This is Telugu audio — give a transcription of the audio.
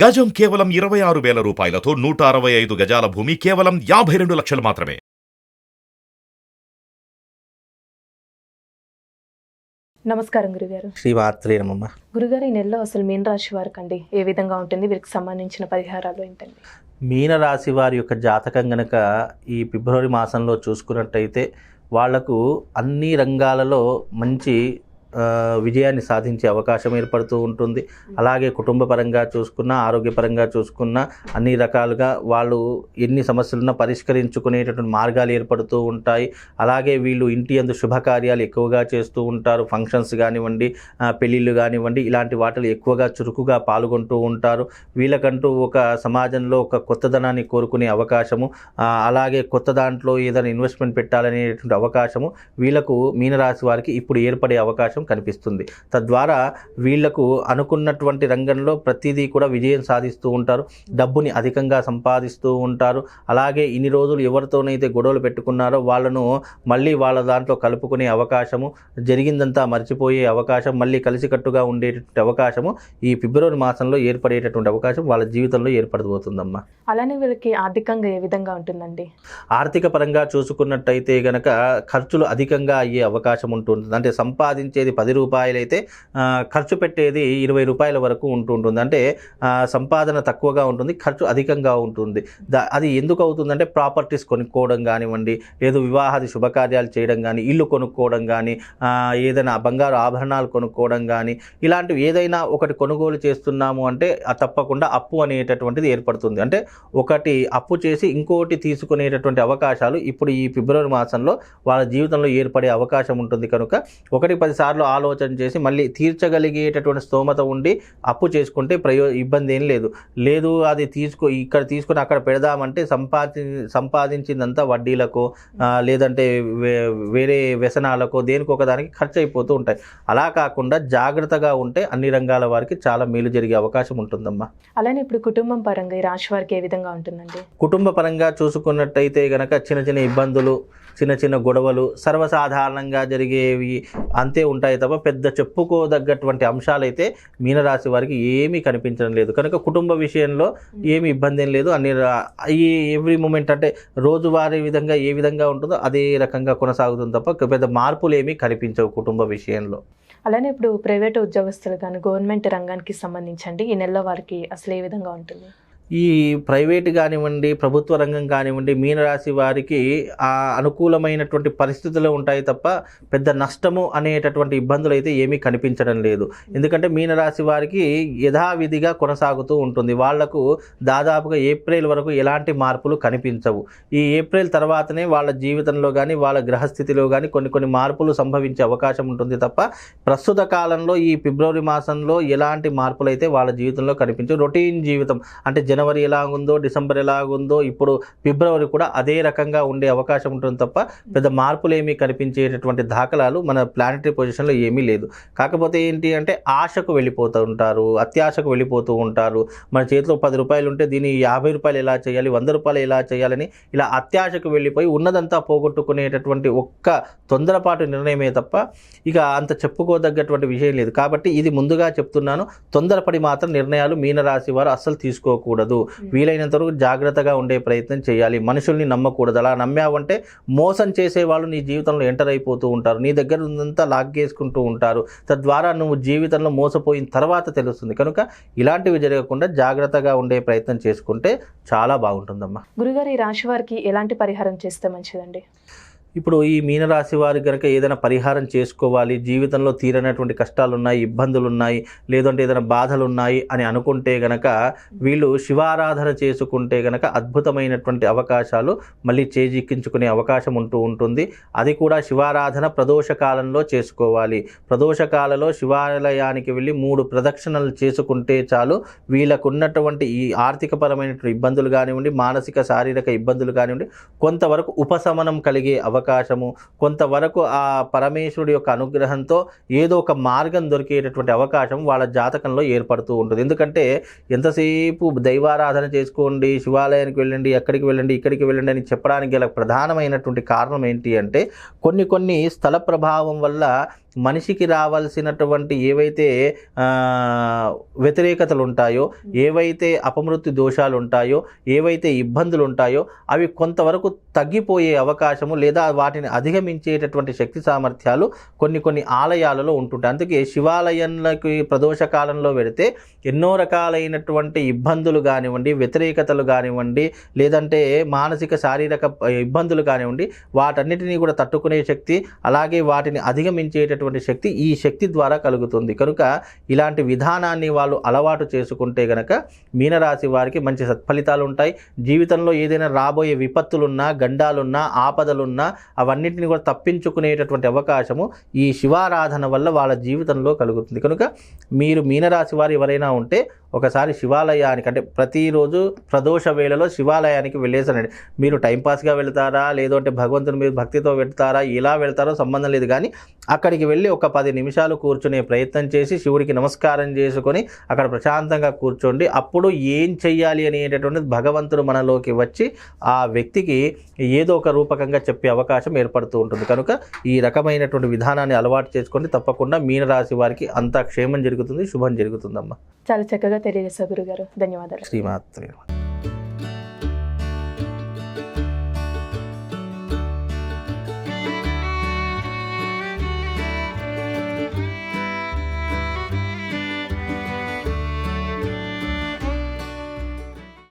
గజం కేవలం 26,000 రూపాయలతో 165 గజాల భూమి కేవలం 52 లక్షలు మాత్రమే. నమస్కారం గురుగారు. శ్రీమాత్రే నమః. గురుగారు, ఈ నెలలో అసలు మీన రాశి వారికి అండి ఏ విధంగా ఉంటుంది, వీరికి సంబంధించిన పరిహారాలు ఏంటండి? మీనరాశి వారి యొక్క జాతకం గనక ఈ ఫిబ్రవరి మాసంలో చూసుకున్నట్టయితే వాళ్లకు అన్ని రంగాలలో మంచి విజయాన్ని సాధించే అవకాశం ఏర్పడుతూ ఉంటుంది. అలాగే కుటుంబ పరంగా చూసుకున్నా, ఆరోగ్యపరంగా చూసుకున్నా అన్ని రకాలుగా వాళ్ళు ఎన్ని సమస్యలున్నా పరిష్కరించుకునేటటువంటి మార్గాలు ఏర్పడుతూ ఉంటాయి. అలాగే వీళ్ళు ఇంటి యందు శుభకార్యాలు ఎక్కువగా చేస్తూ ఉంటారు. ఫంక్షన్స్ కానివ్వండి, పెళ్ళిళ్ళు కానివ్వండి, ఇలాంటి వాటిలో ఎక్కువగా చురుకుగా పాల్గొంటూ ఉంటారు. వీళ్ళకంటూ ఒక సమాజంలో ఒక కొత్తదనాన్ని కోరుకునే అవకాశము, అలాగే కొత్త దాంట్లో ఏదైనా ఇన్వెస్ట్మెంట్ పెట్టాలనేటువంటి అవకాశము వీళ్ళకు మీనరాశి వారికి ఇప్పుడు ఏర్పడే అవకాశం కనిపిస్తుంది. తద్వారా వీళ్లకు అనుకున్నటువంటి రంగంలో ప్రతిదీ కూడా విజయం సాధిస్తూ ఉంటారు. డబ్బుని అధికంగా సంపాదిస్తూ ఉంటారు. అలాగే ఇన్ని రోజులు ఎవరితోనైతే గొడవలు పెట్టుకున్నారో వాళ్ళను మళ్ళీ వాళ్ళ దాంట్లో కలుపుకునే అవకాశము, జరిగిందంతా మర్చిపోయే అవకాశం, మళ్ళీ కలిసికట్టుగా ఉండేటటువంటి అవకాశము ఈ ఫిబ్రవరి మాసంలో ఏర్పడేటటువంటి అవకాశం వాళ్ళ జీవితంలో ఏర్పడబోతుందమ్మా. అలానే వీళ్ళకి ఆర్థికంగా ఏ విధంగా ఉంటుందండి? ఆర్థిక పరంగా చూసుకున్నట్టయితే గనక ఖర్చులు అధికంగా అయ్యే అవకాశం ఉంటుంది. అంటే సంపాదించేది 10 రూపాయలు అయితే ఖర్చు పెట్టేది 20 రూపాయల వరకు ఉంటుంటుంది. అంటే సంపాదన తక్కువగా ఉంటుంది, ఖర్చు అధికంగా ఉంటుంది. అది ఎందుకు అవుతుందంటే ప్రాపర్టీస్ కొనుక్కోవడం కానివ్వండి, లేదు వివాహాది శుభకార్యాలు చేయడం కానీ, ఇల్లు కొనుక్కోవడం కానీ, ఏదైనా బంగారు ఆభరణాలు కొనుక్కోవడం కానీ, ఇలాంటివి ఏదైనా ఒకటి కొనుగోలు చేస్తున్నాము అంటే తప్పకుండా అప్పు అనేటటువంటిది ఏర్పడుతుంది. అంటే ఒకటి అప్పు చేసి ఇంకోటి తీసుకునేటటువంటి అవకాశాలు ఇప్పుడు ఈ ఫిబ్రవరి మాసంలో వాళ్ళ జీవితంలో ఏర్పడే అవకాశం ఉంటుంది. కనుక 1-10 సార్లు ఆలోచన చేసి మళ్ళీ తీర్చగలిగేటటువంటి స్తోమత ఉండి అప్పు చేసుకుంటే ఇబ్బంది ఏం లేదు అది ఇక్కడ తీసుకొని అక్కడ పెడదామంటే సంపాదించిందంతా వడ్డీలకు లేదంటే వేరే వ్యసనాలకు దేనికి ఒకదానికి ఖర్చు అయిపోతూ ఉంటాయి. అలా కాకుండా జాగ్రత్తగా ఉంటే అన్ని రంగాల వారికి చాలా మేలు జరిగే అవకాశం ఉంటుందమ్మా. అలానే ఇప్పుడు కుటుంబం పరంగా ఈ రాశి వారికి ఏ విధంగా ఉంటుందండి? కుటుంబ పరంగా చూసుకున్నట్టయితే గనక చిన్న ఇబ్బందులు, చిన్న గొడవలు సర్వసాధారణంగా జరిగేవి అంతే ఉంటాయి తప్ప పెద్ద చెప్పుకోదగ్గటువంటి అంశాలైతే మీనరాశి వారికి ఏమీ కనిపించడం లేదు. కనుక కుటుంబ విషయంలో ఏమి ఇబ్బంది ఏం లేదు. ఎవ్రీ మూమెంట్ అంటే రోజువారీ విధంగా ఏ విధంగా ఉంటుందో అదే రకంగా కొనసాగుతుంది తప్ప పెద్ద మార్పులు ఏమీ కనిపించవు కుటుంబ విషయంలో. అలానే ఇప్పుడు ప్రైవేటు ఉద్యోగస్తులు కానీ గవర్నమెంట్ రంగానికి సంబంధించండి ఈ నెలలో వారికి అసలు ఏ విధంగా ఉంటుంది? ఈ ప్రైవేటు కానివ్వండి, ప్రభుత్వ రంగం కానివ్వండి, మీనరాశి వారికి అనుకూలమైనటువంటి పరిస్థితులు ఉంటాయి తప్ప పెద్ద నష్టము అనేటటువంటి ఇబ్బందులు అయితే ఏమీ కనిపించడం లేదు. ఎందుకంటే మీనరాశి వారికి యథావిధిగా కొనసాగుతూ ఉంటుంది. వాళ్లకు దాదాపుగా ఏప్రిల్ వరకు ఎలాంటి మార్పులు కనిపించవు. ఈ ఏప్రిల్ తర్వాతనే వాళ్ళ జీవితంలో కానీ వాళ్ళ గ్రహస్థితిలో కానీ కొన్ని మార్పులు సంభవించే అవకాశం ఉంటుంది తప్ప ప్రస్తుత కాలంలో ఈ ఫిబ్రవరి మాసంలో ఎలాంటి మార్పులు అయితే వాళ్ళ జీవితంలో కనిపించవు. రొటీన్ జీవితం అంటే జనవరి ఎలాగుందో, డిసెంబర్ ఎలాగుందో ఇప్పుడు ఫిబ్రవరి కూడా అదే రకంగా ఉండే అవకాశం ఉంటుంది తప్ప పెద్ద మార్పులు ఏమీ కనిపించేటటువంటి దాఖలాలు మన ప్లానటరీ పొజిషన్లో ఏమీ లేదు. కాకపోతే ఏంటి అంటే ఆశకు వెళ్ళిపోతూ ఉంటారు, అత్యాశకు వెళ్ళిపోతూ ఉంటారు. మన చేతిలో 10 రూపాయలు ఉంటే దీన్ని 50 రూపాయలు ఎలా చేయాలి, 100 రూపాయలు ఎలా చేయాలని ఇలా అత్యాశకు వెళ్ళిపోయి ఉన్నదంతా పోగొట్టుకునేటటువంటి ఒక్క తొందరపాటు నిర్ణయమే తప్ప ఇక అంత చెప్పుకోదగ్గటువంటి విషయం లేదు. కాబట్టి ఇది ముందుగా చెప్తున్నాను, తొందరపడి మాత్రం నిర్ణయాలు మీనరాశి వారు అస్సలు తీసుకోకూడదు. వీలైనంత వరకు జాగ్రత్తగా ఉండే ప్రయత్నం చేయాలి. మనుషుల్ని నమ్మకూడదు. అలా నమ్మావంటే మోసం చేసే వాళ్ళు నీ జీవితంలో ఎంటర్ అయిపోతూ ఉంటారు. నీ దగ్గర ఉందంతా లాగేసుకుంటూ ఉంటారు. తద్వారా నువ్వు జీవితంలో మోసపోయిన తర్వాత తెలుస్తుంది. కనుక ఇలాంటివి జరగకుండా జాగ్రత్తగా ఉండే ప్రయత్నం చేసుకుంటే చాలా బాగుంటుందమ్మా. గురుగారు, ఈ రాశి వారికి ఎలాంటి పరిహారం చేస్తే మంచిదండి? ఇప్పుడు ఈ మీనరాశి వారికి కనుక ఏదైనా పరిహారం చేసుకోవాలి, జీవితంలో తీరనటువంటి కష్టాలు ఉన్నాయి, ఇబ్బందులు ఉన్నాయి, లేదంటే ఏదైనా బాధలు ఉన్నాయి అని అనుకుంటే గనక వీళ్ళు శివారాధన చేసుకుంటే గనక అద్భుతమైనటువంటి అవకాశాలు మళ్ళీ చేజిక్కించుకునే అవకాశం ఉంటుంది. అది కూడా శివారాధన ప్రదోష కాలంలో చేసుకోవాలి. ప్రదోష కాలంలో శివాలయానికి వెళ్ళి 3 ప్రదక్షిణలు చేసుకుంటే చాలు. వీళ్ళకున్నటువంటి ఈ ఆర్థికపరమైనటువంటి ఇబ్బందులు కానివ్వండి, మానసిక శారీరక ఇబ్బందులు కానివ్వండి, కొంతవరకు ఉపశమనం కలిగే అవకాశము, కొంతవరకు ఆ పరమేశ్వరుడి యొక్క అనుగ్రహంతో ఏదో ఒక మార్గం దొరికేటటువంటి అవకాశం వాళ్ళ జాతకంలో ఏర్పడుతూ ఉంటుంది. ఎందుకంటే ఎంతసేపు దైవారాధన చేసుకోండి, శివాలయానికి వెళ్ళండి, అక్కడికి వెళ్ళండి, ఇక్కడికి వెళ్ళండి అని చెప్పడానికి గల ప్రధానమైనటువంటి కారణం ఏంటి అంటే కొన్ని స్థల ప్రభావం వల్ల మనిషికి రావాల్సినటువంటి ఏవైతే వ్యతిరేకతలు ఉంటాయో, ఏవైతే అపమృత్యు దోషాలు ఉంటాయో, ఏవైతే ఇబ్బందులు ఉంటాయో అవి కొంతవరకు తగ్గిపోయే అవకాశము లేదా వాటిని అధిగమించేటటువంటి శక్తి సామర్థ్యాలు కొన్ని ఆలయాలలో ఉంటుంటాయి. అందుకే శివాలయాలకి ప్రదోష కాలంలో వెళితే ఎన్నో రకాలైనటువంటి ఇబ్బందులు కానివ్వండి, వ్యతిరేకతలు కానివ్వండి, లేదంటే మానసిక శారీరక ఇబ్బందులు కానివ్వండి, వాటన్నిటినీ కూడా తట్టుకునే శక్తి, అలాగే వాటిని అధిగమించేటటువంటి శక్తి ఈ శక్తి ద్వారా కలుగుతుంది. కనుక ఇలాంటి విధానాన్ని వాళ్ళు అలవాటు చేసుకుంటే గనక మీనరాశి వారికి మంచి సత్ఫలితాలు ఉంటాయి. జీవితంలో ఏదైనా రాబోయే విపత్తులున్నా, గండాలున్నా, ఆపదలున్నా అవన్నిటిని కూడా తప్పించుకునేటటువంటి అవకాశము ఈ శివారాధన వల్ల వాళ్ళ జీవితంలో కలుగుతుంది. కనుక మీరు మీనరాశి వారు ఎవరైనా ఉంటే ఒకసారి శివాలయానికి, అంటే ప్రతిరోజు ప్రదోష వేళలో శివాలయానికి వెళ్ళేసానండి. మీరు టైంపాస్గా వెళ్తారా, లేదంటే భగవంతుని మీద భక్తితో వెళ్తారా, ఎలా వెళ్తారో సంబంధం లేదు, కానీ అక్కడికి వెళ్ళి ఒక 10 నిమిషాలు కూర్చునే ప్రయత్నం చేసి శివుడికి నమస్కారం చేసుకొని అక్కడ ప్రశాంతంగా కూర్చోండి. అప్పుడు ఏం చెయ్యాలి అనేటటువంటిది భగవంతుడు మనలోకి వచ్చి ఆ వ్యక్తికి ఏదో ఒక రూపకంగా చెప్పే అవకాశం ఏర్పడుతూ ఉంటుంది. కనుక ఈ రకమైనటువంటి విధానాన్ని అలవాటు చేసుకోండి. తప్పకుండా మీనరాశి వారికి అంతా క్షేమం జరుగుతుంది, శుభం జరుగుతుందమ్మా. చాలా చక్కగా తెలియజేశారు గురుగారు. ధన్యవాదాలు. శ్రీమాత్రే నమః.